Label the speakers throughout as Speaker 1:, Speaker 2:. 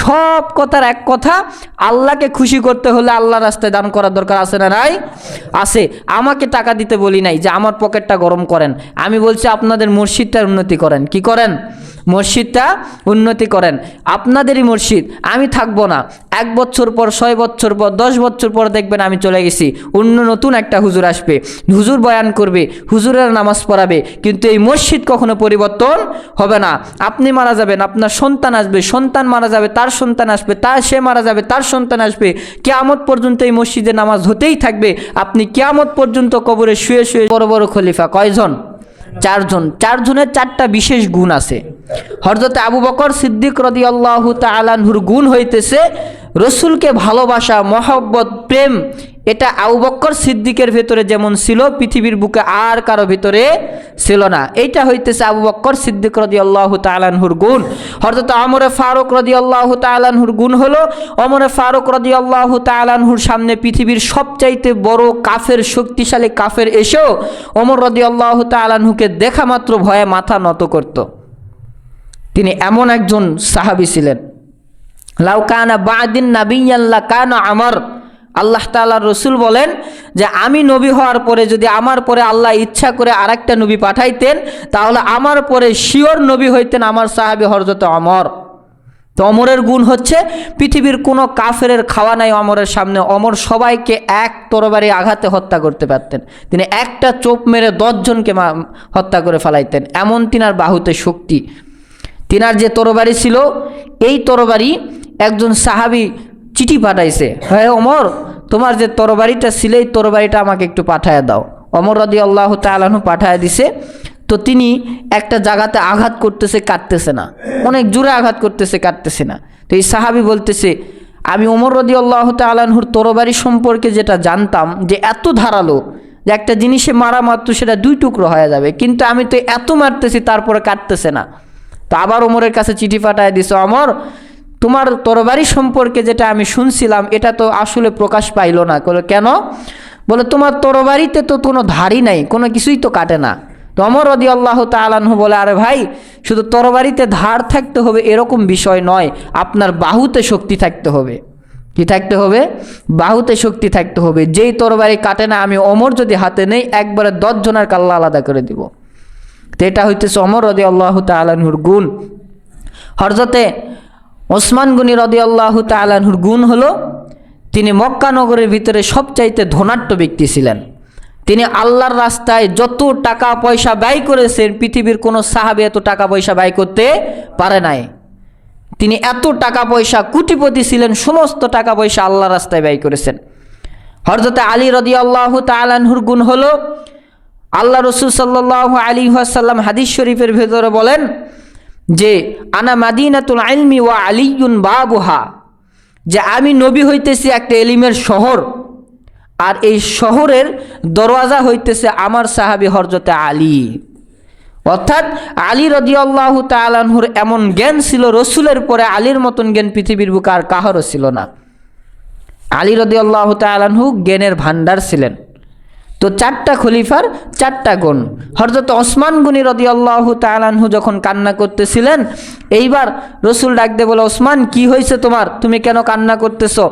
Speaker 1: সব কথার এক কথা, আল্লাহকে খুশি করতে হলে আল্লাহর রাস্তায় দান করার দরকার আছে না নাই? আছে। আমাকে টাকা দিতে বলি নাই যে আমার পকেটটা গরম করেন, আমি বলছি আপনাদের মসজিদটার উন্নতি করেন। কি করেন? মসজিদটা উন্নতি করেন। আপনাদেরই মসজিদ, আমি থাকবো না, 1 বছর পর, 6 বছর পর, 10 বছর পর দেখবেন আমি চলে গেছি, নতুন একটা হুজুর আসবে, হুজুর বয়ান করবে, হুজুরের নামাজ পড়াবে, কিন্তু এই মসজিদ কখনো পরিবর্তন হবে না। আপনি মারা যাবেন, আপনার সন্তান আসবে, সন্তান মারা যাবে, তার সন্তান আসবে, সে মারা যাবে, তার সন্তান আসবে, কিয়ামত পর্যন্ত এই মসজিদে নামাজ হতেই থাকবে। আপনি কিয়ামত পর্যন্ত কবরে শুয়ে শুয়ে, বড় বড় খলিফা কয়জন? 4 জন। 4 জনের 4টা বিশেষ গুণ আছে। হযরত আবু বকর সিদ্দিক রাদিয়াল্লাহু তাআলা আনহুর গুণ হইতেছে রসুলকে ভালোবাসা, মহব্বত, প্রেম। এটা আবু বকর সিদ্দিকের ভেতরে যেমন ছিল, পৃথিবীর বুকে আর কারো ভিতরে ছিল না। এইটা হইতেছে আবু বকর সিদ্দিক রাদিয়াল্লাহু তাআলা আনহুর গুণ। হযরত ওমর ফারুক রাদিয়াল্লাহু তাআলা আনহুর গুণ হলো, ওমর ফারুক রাদিয়াল্লাহু তাআলা আনহুর সামনে পৃথিবীর সবচাইতে বড় কাফের, শক্তিশালী কাফের এসেও ওমর রাদিয়াল্লাহু তাআলা আনহুকে দেখা মাত্র ভয়ে মাথা নত করত। তিনি এমন একজন সাহাবী ছিলেন। লাউ কানা বাদিন নাবিয়্যান লাকানা আমর। আল্লাহ তাআলার রাসূল বলেন যে আমি নবী হওয়ার পরে যদি আমার পরে আল্লাহ ইচ্ছা করে আরেকটা নবী পাঠাইতেন, তাহলে আমার পরে শিওর নবী হইতেন আমার সাহাবী হযরত ওমর। তো ওমরের গুণ হচ্ছে পৃথিবীর কোনো কাফেরের খাওয়া নাই ওমরের সামনে। ওমর সবাইকে এক তরবারি আঘাতে হত্যা করতে পারতেন। তিনি একটা চোপ মেরে 10 জনকে হত্যা করে ফেলাইতেন, এমন তিনার বাহুতে শক্তি। তিনার যে তরবারি ছিল, এই তরবারি একজন সাহাবী চিঠি পাঠাইছে, হ্যাঁ ওমর, তোমার যে তরবারিটা ছিল এই তরবারিটা আমাকে একটু পাঠায় দাও। ওমর রাদিয়াল্লাহু তাআলা আনহু পাঠায় দিছে। তো তিনি একটা জায়গাতে আঘাত করতেছে, কাটতেছে না, অনেক জোরে আঘাত করতেছে, কাটতেছে না। তো এই সাহাবী বলতেছে, আমি ওমর রাদিয়াল্লাহু তাআলা আনহুর তরবারি সম্পর্কে যেটা জানতাম যে এত ধারালো, যে একটা জিনিসে মারা মাত্র সেটা 2 টুকরো হয়ে যাবে, কিন্তু আমি তো এত মারতেছি তারপরে কাটতেছে না। তো আবার ওমরের কাছে চিঠি পাঠায় দিছে, ওমর তোমার তরবারি সম্পর্কে যেটা আমি শুনছিলাম এটা তো আসলে প্রকাশ পাইল না। কেন? বলে তোমার তরবারিতে তো কোনো ধারই নাই, কোনো কিছুই তো কাটে না। তো ওমর রাদিয়াল্লাহু তাআলা আনহু বলে, আরে ভাই, শুধু তরবারিতে ধার থাকতে হবে এরকম বিষয় নয়, আপনার বাহুতে শক্তি থাকতে হবে। কি থাকতে হবে? বাহুতে শক্তি থাকতে হবে। যেই তরবারি কাটে না, আমি ওমর যদি হাতে নেই একবারে 10 জনের কাল্লা আলাদা করে দিব। তো এটা হইতেছে ওমর রাদিয়াল্লাহু তাআলা আনহুর গুণ। হযরতে ওসমান গনি রাদিয়াল্লাহু তাআলা আনহুর গুণ হলো তিনি মক্কা নগরের ভিতরে সবচাইতে ধনাঢ্য ব্যক্তি ছিলেন। তিনি আল্লাহর রাস্তায় যত টাকা পয়সা ব্যয় করেছেন, পৃথিবীর কোনো সাহাবী এত টাকা পয়সা ব্যয় করতে পারে নাই। তিনি এত টাকা পয়সা, কোটিপতি ছিলেন, সমস্ত টাকা পয়সা আল্লাহর রাস্তায় ব্যয় করেছেন। হযরতে আলী রাদিয়াল্লাহু তাআলা আনহুর গুণ হলো, আল্লাহ রাসূল সাল্লাল্লাহু আলাইহি ওয়াসাল্লাম হাদিস শরীফের ভেতরে বলেন যে আনা মাদিনাতুল ইলমি ওয়া আলিয়ুন বাবুহা, যে আমি নবী হইতেছি একটা এলিমের শহর, আর এই শহরের দরওয়াজা হইতেছে আমার সাহাবী হযরতে আলী। অর্থাৎ আলী রাদিয়াল্লাহু তাআলা আনহুর এমন জ্ঞান ছিল, রসুলের পরে আলীর মতন জ্ঞান পৃথিবীর বুকে আর কাহারও ছিল না। আলী রাদিয়াল্লাহু তাআলা আনহু জ্ঞানের ভান্ডার ছিলেন। তো 4টা খলিফার 4টা গুণ। হযরত ওসমান গনি রাদিয়াল্লাহু তাআলা আনহু যখন কান্না করতেছিলেন, এইবার রসুল ডাক দিয়ে বলে, ওসমান কি হয়েছে তোমার, তুমি কেন কান্না করতেছো?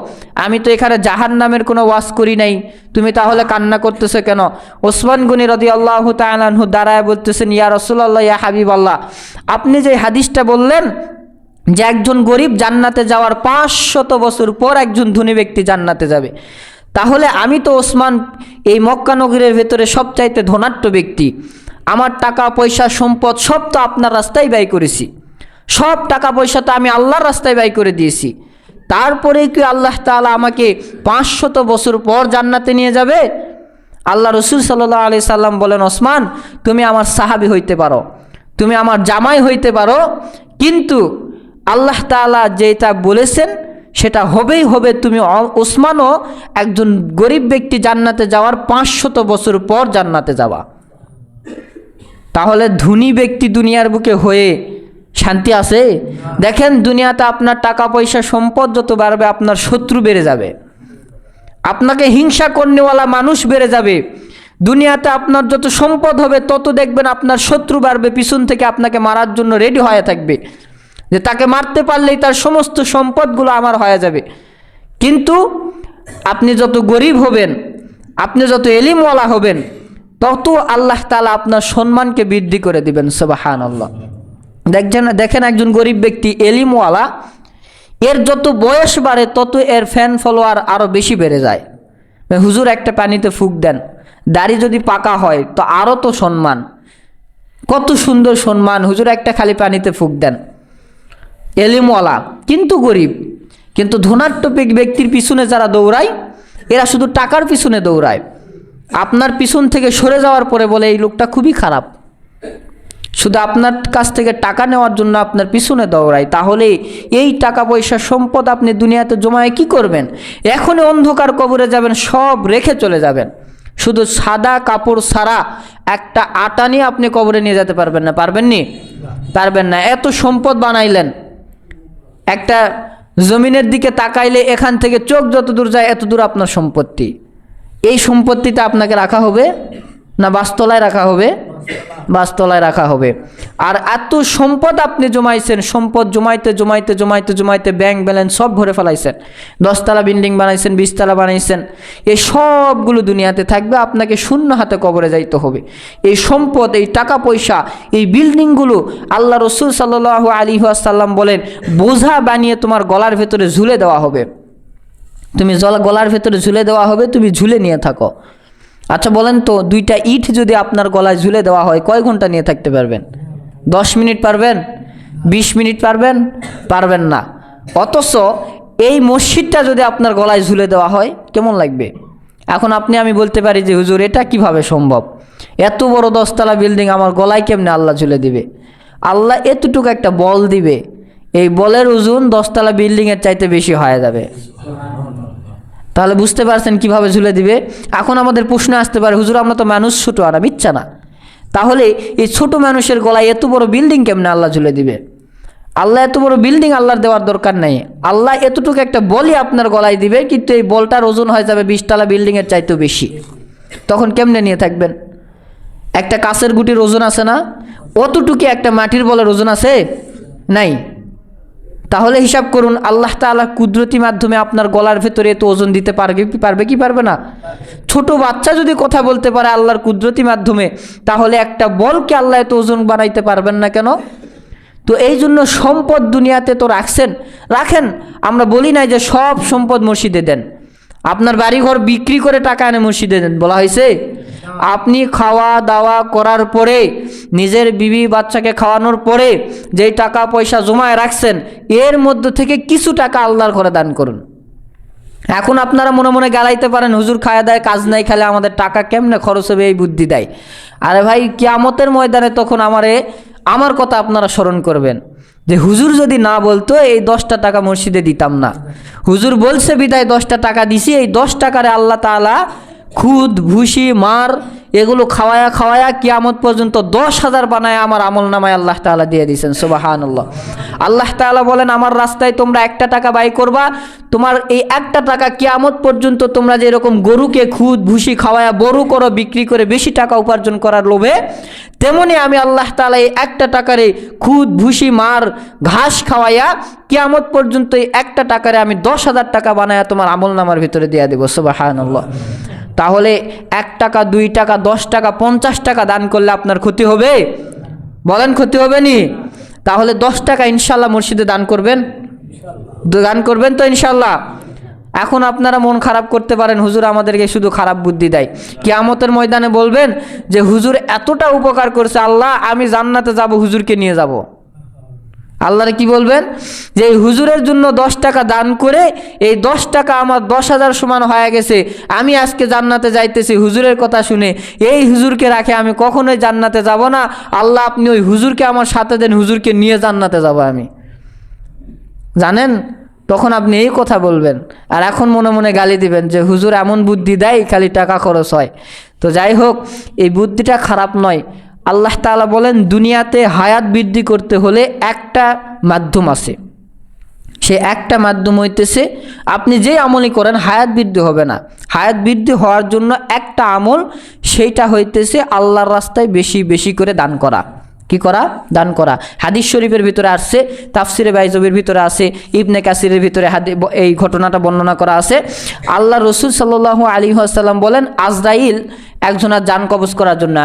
Speaker 1: আমি তো এখানে জাহান্নামের কোনো ওয়াজ করি নাই, তুমি তাহলে কান্না করতেছো কেন? ওসমান গনি রাদিয়াল্লাহু তাআলা আনহু দাঁড়ায় বলতেছেন, ইয়া রাসূলুল্লাহ, ইয়া হাবিবাল্লাহ, আপনি যে হাদিসটা বললেন যে একজন গরিব জান্নাতে যাওয়ার 500 বছর পর একজন ধনী ব্যক্তি জান্নাতে যাবে, তাহলে আমি তো ওসমান এই মক্কা নগরের ভেতরে সবচাইতে ধনাঢ্য ব্যক্তি, আমার টাকা পয়সা সম্পদ সব তো আপনার রাস্তায় ব্যয় করেছি, সব টাকা পয়সা তো আমি আল্লাহর রাস্তায় ব্যয় করে দিয়েছি, তারপরে কি আল্লাহ তাআলা আমাকে 500 বছর পর জান্নাতে নিয়ে যাবে? আল্লাহ রাসূল সাল্লাল্লাহু আলাইহি সাল্লাম বলেন, ওসমান তুমি আমার সাহাবী হইতে পারো, তুমি আমার জামাই হইতে পারো, কিন্তু আল্লাহ তাআলা যেটা বলেছেন সেটা হবেই হবে। তুমি ওসমানও একজন গরিব ব্যক্তি জান্নাতে যাওয়ার 500 বছর পর জান্নাতে যাওয়া। তাহলে ধনী ব্যক্তি দুনিয়ার বুকে হয়ে শান্তি আছে? দেখেন, দুনিয়াতে আপনার টাকা পয়সা সম্পদ যত বাড়বে আপনার শত্রু বেড়ে যাবে, আপনাকে হিংসা করনেওয়ালা মানুষ বেড়ে যাবে। দুনিয়াতে আপনার যত সম্পদ হবে তত দেখবেন আপনার শত্রু বাড়বে, পিছন থেকে আপনাকে মারার জন্য রেডি হয়ে থাকবে। যে তাকে মারতে পারলেই তার সমস্ত সম্পদগুলো আমার হয়ে যাবে। কিন্তু আপনি যত গরিব হবেন, আপনি যত এলিমওয়ালা হবেন, তত আল্লাহ তাআলা আপনার সম্মানকে বৃদ্ধি করে দিবেন। সুবহানাল্লাহ। দেখেন একজন গরিব ব্যক্তি এলিমওয়ালা, এর যত বয়স বাড়ে তত এর ফ্যান ফলোয়ার আরও বেশি বেড়ে যায়। হুজুর একটা পানিতে ফুঁক দেন, দাড়ি যদি পাকা হয় তো আরও তো সম্মান, কত সুন্দর সম্মান। হুজুর একটা খালি পানিতে ফুঁক দেন। এলিমওয়ালা কিন্তু গরিব, কিন্তু ধনাট্যপিক ব্যক্তির পিছনে যারা দৌড়ায় এরা শুধু টাকার পিছনে দৌড়ায়। আপনার পিছন থেকে সরে যাওয়ার পরে বলে এই লোকটা খুবই খারাপ, শুধু আপনার কাছ থেকে টাকা নেওয়ার জন্য আপনার পিছনে দৌড়ায়। তাহলে এই টাকা পয়সা সম্পদ আপনি দুনিয়াতে জমায়ে কি করবেন? এখনই অন্ধকার কবরে যাবেন, সব রেখে চলে যাবেন। শুধু সাদা কাপড় ছাড়া একটা আটা নিয়ে আপনি কবরে নিয়ে যেতে পারবেন না। পারবেননি? পারবেন না। এত সম্পদ বানাইলেন, একটা জমিনের দিকে তাকাইলে এখান থেকে চোখ যত দূর যায় এত দূর আপনার সম্পত্তি। এই সম্পত্তিটা আপনাকে রাখা হবে না বাসতলায় রাখা হবে? বাসতলায় রাখা হবে। আর এত সম্পদ আপনি জমাইছেন, সম্পদ জমাইতে জমাইতে জমাইতে জমাইতে ব্যাংক ব্যালেন্স সব ভরে ফেলাইছেন, 10 তলা বিল্ডিং বানাইছেন, 20 তলা বানাইছেন, এই সবগুলো দুনিয়াতে থাকবে, আপনাকে শূন্য হাতে কবরে যাইতে হবে। এই সম্পদ, এই টাকা পয়সা, এই বিল্ডিংগুলো আল্লাহ রসুল সাল্লাল্লাহু আলাইহি ওয়াসাল্লাম বলেন বোঝা বানিয়ে তোমার গলার ভেতরে ঝুলে দেওয়া হবে। তুমি গলার ভেতরে ঝুলে দেওয়া হবে, তুমি ঝুলে নিয়ে থাকো। আচ্ছা বলেন তো, 2টা ইট যদি আপনার গলায় ঝুলে দেওয়া হয় কয় ঘন্টা নিয়ে থাকতে পারবেন? 10 মিনিট পারবেন? 20 মিনিট পারবেন? পারবেন না। অথচ এই মসজিদটা যদি আপনার গলায় ঝুলে দেওয়া হয় কেমন লাগবে? এখন আমি বলতে পারি যে হুজুর এটা কিভাবে সম্ভব? এত বড় 10 তলা বিল্ডিং আমার গলায় কেমনে আল্লাহ ঝুলে দিবে? আল্লাহ এতটুকু একটা বল দিবে, এই বলের ওজন 10 তলা বিল্ডিংয়ের চাইতে বেশি হয়ে যাবে। তাহলে বুঝতে পারছেন কিভাবে ঝুলে দিবে। এখন আমাদের প্রশ্ন আসতে পারে হুজুর আমরা তো মানুষ ছোট, আর ইচ্ছা না, তাহলে এই ছোট মানুষের গলায় এত বড় বিল্ডিং কেমনে আল্লাহ ঝুলে দিবে? আল্লাহ এত বড় বিল্ডিং আল্লাহর দেওয়ার দরকার নাই, আল্লাহ এতটুকু একটা বলই আপনার গলায় দিবে, কিন্তু এই বলটার ওজন হয়ে যাবে 20 তলা বিল্ডিংয়ের চাইতেও বেশি। তখন কেমনে নিয়ে থাকবেন? একটা কাঁচের গুটির ওজন আছে না? অতটুকু একটা মাটির বলের ওজন আছে? নাই। তাহলে হিসাব করুন আল্লাহ তাআলা কুদরতি মাধ্যমে আপনার গলার ভেতরে এত ওজন দিতে পারবে কি পারবে না? ছোট বাচ্চা যদি কথা বলতে পারে আল্লাহর কুদরতি মাধ্যমে, তাহলে একটা বলকে আল্লাহ এত ওজন বানাইতে পারবেন না কেন? তো এই জন্য সম্পদ দুনিয়াতে তো রাখেন। আমরা বলি নাই যে সব সম্পদ মসজিদে দেন, আপনার বাড়িঘর বিক্রি করে টাকা এনে মসজিদে দেন, বলা হয়েছে? আপনি খাওয়া দাওয়া করার পরে, নিজের বিবি বাচ্চাকে খাওয়ানোর পরে যেই টাকা পয়সা জমায় রাখছেন এর মধ্যে থেকে কিছু টাকা আল্লাহর ঘরে দান করুন। এখন আপনারা মনে মনে গালাইতে পারেন হুজুর খায়া দেয় কাজ নাই, খালে আমাদের টাকা কেমনে খরচ হবে এই বুদ্ধি দেয়। আরে ভাই কিয়ামতের ময়দানে তখন আমার কথা আপনারা স্মরণ করবেন যে হুজুর যদি না বলতো এই 10টা টাকা মসজিদে দিতাম না, হুজুর বলছে বিদায় 10টা টাকা দিছি, এই 10 টাকারে আল্লাহ তাআলা খুদ ভুসি মার এগুলো খাওয়ায়া কিয়ামত পর্যন্ত 10,000 বানায় আমার আমল নামায় আল্লাহ তাআলা দিয়ে দিয়েছেন। সুবহানাল্লাহ। আল্লাহ তাআলা বলেন আমার রাস্তায় তোমরা 1টা টাকা ব্যয় করবা, তোমার এই 1টা টাকা কিয়ামত পর্যন্ত তোমরা যেরকম গরুকে খুদ ভুসি খাওয়ায়া বড় করো বিক্রি করে বেশি টাকা উপার্জন করার লোভে, তেমনি আমি আল্লাহ তাআলা এই 1টা টাকারে খুদ ভুসি মার ঘাস খাওয়ায়া কিয়ামত পর্যন্ত এই 1টা টাকারে আমি 10,000 টাকা বানায়া তোমার আমল নামার ভিতরে দিয়ে দেব। সুবহানাল্লাহ। তাহলে 1 টাকা 2 টাকা 10 টাকা 50 টাকা দান করলে আপনার ক্ষতি হবে? বলেন ক্ষতি হবে নি? তাহলে 10 টাকা ইনশাল্লাহ মসজিদে দান করবেন তো ইনশাল্লাহ। এখন আপনারা মন খারাপ করতে পারেন হুজুর আমাদেরকে শুধু খারাপ বুদ্ধি দেয়, কিয়ামতের ময়দানে বলবেন যে হুজুর এতটা উপকার করছে আল্লাহ, আমি জান্নাতে যাব হুজুরকে নিয়ে যাব। আল্লাহরে কি বলবেন যে এই হুজুরের জন্য 10 টাকা দান করে এই 10 টাকা আমার 10,000 সমান হয়ে গেছে, আমি আজকে জান্নাতে যাইতেছি হুজুরের কথা শুনে, এই হুজুরকে রাখে আমি কখনোই জান্নাতে যাব না, আল্লাহ আপনি ওই হুজুরকে আমার সাথে দেন, হুজুরকে নিয়ে জান্নাতে যাব আমি। জানেন তখন আপনি এই কথা বলবেন, আর এখন মনে মনে গালি দিবেন যে হুজুর এমন বুদ্ধি দেয় খালি টাকা খরচ হয়। তো যাই হোক, এই বুদ্ধিটা খারাপ নয়। আল্লাহ তাআলা বলেন দুনিয়াতে হায়াত বৃদ্ধি করতে হলে একটা মাধ্যম আছে, সে একটা মাধ্যম হইতেছে আপনি যেই আমলই করেন হায়াত বৃদ্ধি হবে না। হায়াত বৃদ্ধি হওয়ার জন্য একটা আমল, সেইটা হইতেছে আল্লাহর রাস্তায় বেশি বেশি করে দান করা। কি করা? দান করা। হাদিস শরীফের ভিতরে আসছে, তাফসিরে বাইজবির ভিতরে আছে, ইবনে কাসিরের ভিতরে এই ঘটনাটা বর্ণনা করা আছে। আল্লাহ রসুল সাল্লাল্লাহু আলাইহি ওয়াসাল্লাম বলেন, আজরাইল একজনের জান কবজ করার জন্য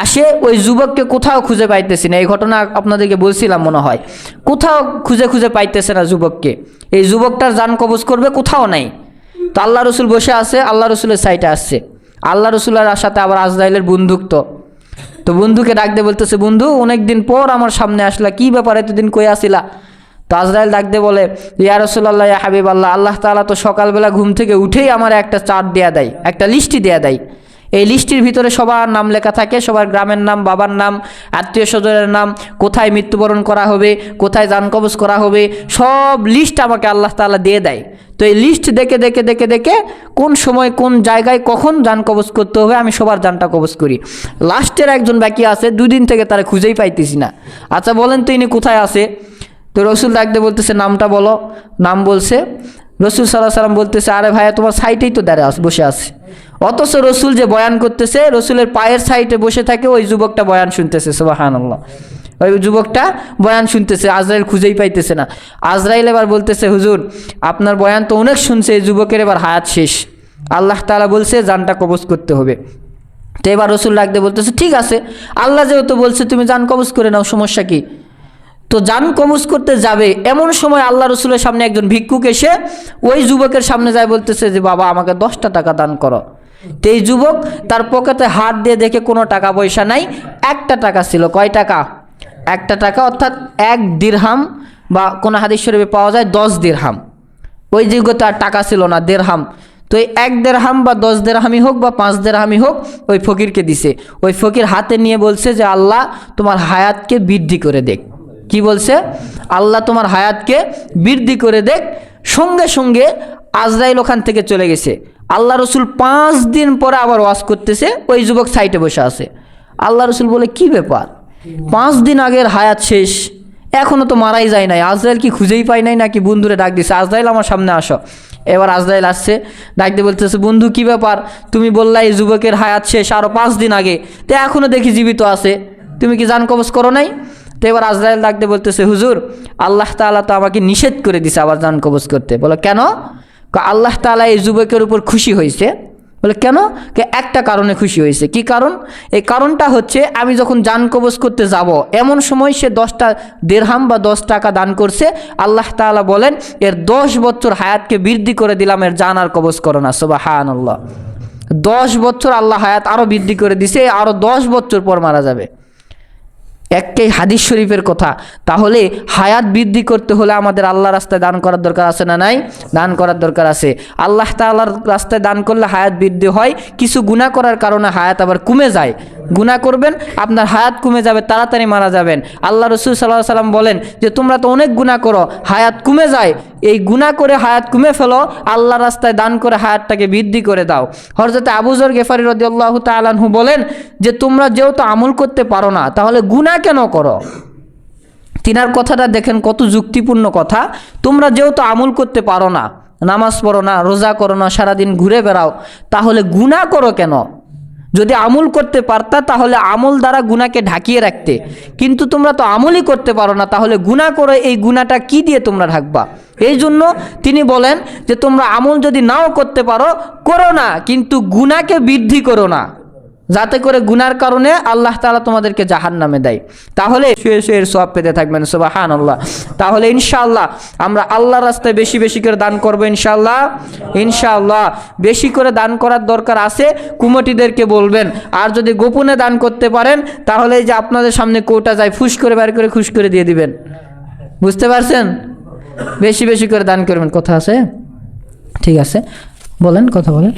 Speaker 1: আসে ওই যুবককে কোথাও খুঁজে পাইতেছি না। এই ঘটনা আপনাদেরকে বলছিলাম মনে হয়। কোথাও খুঁজে পাইতেছে না যুবককে। এই যুবকটার জান কবজ করবে, কোথাও নাই। তো আল্লাহ রসুল বসে আছে, আল্লাহ রসুলের সাইটে আসছে। আল্লাহ রসুলের সাথে আবার আজরাইলের বন্ধুত্ব। তো বন্ধুকে ডাক দিয়ে বলতেছে, বন্ধু অনেকদিন পর আমার সামনে আসলা, কি ব্যাপার এতদিন কই আসিলা? তো আজরাইল ডাক দিয়ে বলে, ইয়া রাসূলুল্লাহ, ইয়া হাবিবাল্লাহ, আল্লাহ তাআলা তো সকালবেলা ঘুম থেকে উঠেই আমার একটা চার্ট দেয়া দেয়, একটা লিস্টই দেয়া দেয়। এই লিস্টির ভিতরে সবার নাম লেখা থাকে, সবার গ্রামের নাম, বাবার নাম, আত্মীয় স্বজনের নাম, কোথায় মৃত্যুবরণ করা হবে, কোথায় জান কবজ করা হবে, সব লিস্ট আমাকে আল্লাহ তাআলা দিয়ে দেয়। তো এই লিস্ট দেখে কোন সময় কোন জায়গায় কখন জান কবজ করতে হবে আমি সবার জানটা কবজ করি। লাস্টের একজন বাকি আছে, 2 দিন থেকে তারা খুঁজেই পাইতেছি না। আচ্ছা বলেন তো ইনি কোথায় আছে? তো রসুল ডাকতে বলতেছে, নামটা বলো। নাম বলছে। রসুল সাল্লাল্লাহু আলাইহি ওয়াসাল্লাম বলতেছে, আরে ভাইয়া তোমার সাইটেই তো বসে আছে। অথচ রসুল যে বয়ান করতেছে, রসুলের পায়ের সাইডে বসে থাকে ওই যুবকটা বয়ান শুনতেছে। সুবহানাল্লাহ। ওই যুবকটা বয়ান শুনতেছে, আজরাইল খুঁজেই পাইতেছে না। আজরাইল এবার বলতেছে, হুজুর আপনার বয়ান তো অনেক শুনছে, এই যুবকের এবার হায়াত শেষ, আল্লাহ তাআলা বলছে জানটা কবজ করতে হবে। তো এবার রসুল ডাকতে বলতেছে, ঠিক আছে, আল্লাহ যেহেতু বলছে তুমি জান কবজ করে নাও, সমস্যা কি? তো জান কবজ করতে যাবে এমন সময় আল্লাহ রসুলের সামনে একজন ভিক্ষুক এসে ওই যুবকের সামনে যায়, বলতেছে যে বাবা আমাকে 10টা টাকা দান করো। তো এই যুবক তার পকেটে হাত দিয়ে দেখে কোনো টাকা পয়সা নাই, 1টা টাকা ছিল। কয় টাকা? 1টা টাকা, অর্থাৎ 1 দিরহাম, বা কোন হাদিস শরীফে পাওয়া যায় 10 দিরহাম। ওই যুগে তো আর টাকা ছিল না, দিরহাম। তো এই 1 দিরহাম বা 10 দিরহামই হোক বা 5 দিরহামই হোক ওই ফকিরকে দিছে। ওই ফকির হাতে নিয়ে বলছে যে আল্লাহ তোমার হায়াতকে বৃদ্ধি করে দেখ। কি বলছে? আল্লাহ তোমার হায়াতকে বৃদ্ধি করে দেখ। সঙ্গে সঙ্গে আজরাইল ওখান থেকে চলে গেছে। আল্লাহ রসুল 5 দিন পরে আবার ওয়াজ করতেছে, ওই যুবক সাইটে বসে আছে। আল্লাহ রসুল বলে, কি ব্যাপার, 5 দিন আগের হায়াত শেষ, এখনো তো মারাই যায় নাই, আজরাইল কি খুঁজেই পাই নাই নাকি? বন্ধুরে ডাক দিছে, আজরাইল আমার সামনে আসো। এবার আজরাইল আসছে, ডাক দিয়ে বলতেছে, বন্ধু কি ব্যাপার, তুমি বললা এই যুবকের হায়াত শেষ আরো 5 দিন আগে, তো এখনো দেখি জীবিত আছে, তুমি কি জান কবজ করো নাই? তো এবার আজরাইল ডাক দিয়ে বলতেছে, হুজুর আল্লাহ তাআলা তো আমাকে নিষেধ করে দিছে আবার জান কবজ করতে। বলো কেন? আল্লাহ তাআলা এই যুবকের উপর খুশি হয়েছে। বলে কেন? একটা কারণে খুশি হয়েছে। কি কারণ? এই কারণটা হচ্ছে, আমি যখন জান কবজ করতে যাব এমন সময় সে 10টা দিরহাম বা 10 টাকা দান করছে, আল্লাহ তাআলা বলেন এর 10 বছর হায়াতকে বৃদ্ধি করে দিলাম, এর জান আর কবজ করো না। সুবহানাল্লাহ। 10 বছর আল্লাহ হায়াত আরো বৃদ্ধি করে দিছে, আরো 10 বছর পর মারা যাবে। একই হাদিস শরীফের কথা। তাহলে হায়াত বৃদ্ধি করতে হলে আমাদের আল্লাহ রাস্তায় দান করার দরকার আছে না নাই? দান করার দরকার আছে। আল্লাহ তাআলার রাস্তায় দান করলে হায়াত বৃদ্ধি হয়। কিছু গুনাহ করার কারণে হায়াত আবার কমে যায়। গুনাহ করবেন, আপনার হায়াত কমে যাবে, তাড়াতাড়ি মারা যাবেন। আল্লাহ রসুল সাল্লাল্লাহু আলাইহি ওয়াসাল্লাম বলেন যে তোমরা তো অনেক গুনাহ করো, হায়াত কমে যায়, এই গুনাহ করে হায়াত কমে ফেলো, আল্লাহ রাস্তায় দান করে হায়াতটাকে বৃদ্ধি করে দাও। হযরত আবু যর গিফারী রাদিয়াল্লাহু তাআলা আনহু বলেন যে তোমরা যেহেতু আমল করতে পারো না, তাহলে গুনাহ কেন করো? তিনার কথাটা দেখেন কত যুক্তিপূর্ণ কথা। তোমরা যেহেতু আমল করতে পারো না, নামাজ পড়ো না, রোজা করো না, সারাদিন ঘুরে বেড়াও, তাহলে গুনাহ করো কেন? যদি আমল করতে পারতা তাহলে আমল দ্বারা গুনাহকে ঢাকিয়ে রাখতে, কিন্তু তোমরা তো আমলই করতে পারো না, তাহলে গুনাহ করে এই গুনাহটা কি দিয়ে তোমরা ঢাকবা? এই জন্য তিনি বলেন যে তোমরা আমল যদি নাও করতে পারো, করো না, কিন্তু গুনাহকে বৃদ্ধি করো না, যাতে করে গুনার কারণে আল্লাহ তাআলা তোমাদেরকে জাহান্নামে দেয়। তাহলে শুয়ে শুয়ে এর সওয়াব পেতে থাকবেন। সুবহানাল্লাহ। তাহলে ইনশাআল্লাহ আমরা আল্লাহর রাস্তায় বেশি বেশি করে দান করব ইনশাআল্লাহ। ইনশাআল্লাহ বেশি করে দান করার দরকার আছে। কুমটিদেরকে বলবেন, আর যদি গোপনে দান করতে পারেন তাহলে এই যে আপনাদের সামনে কোটা যায়, ফুস করে বের করে খুশ করে দিয়ে দিবেন। বুঝতে পারছেন? বেশি বেশি করে দান করবেন। কথা আছে? ঠিক আছে, বলেন, কথা বলেন।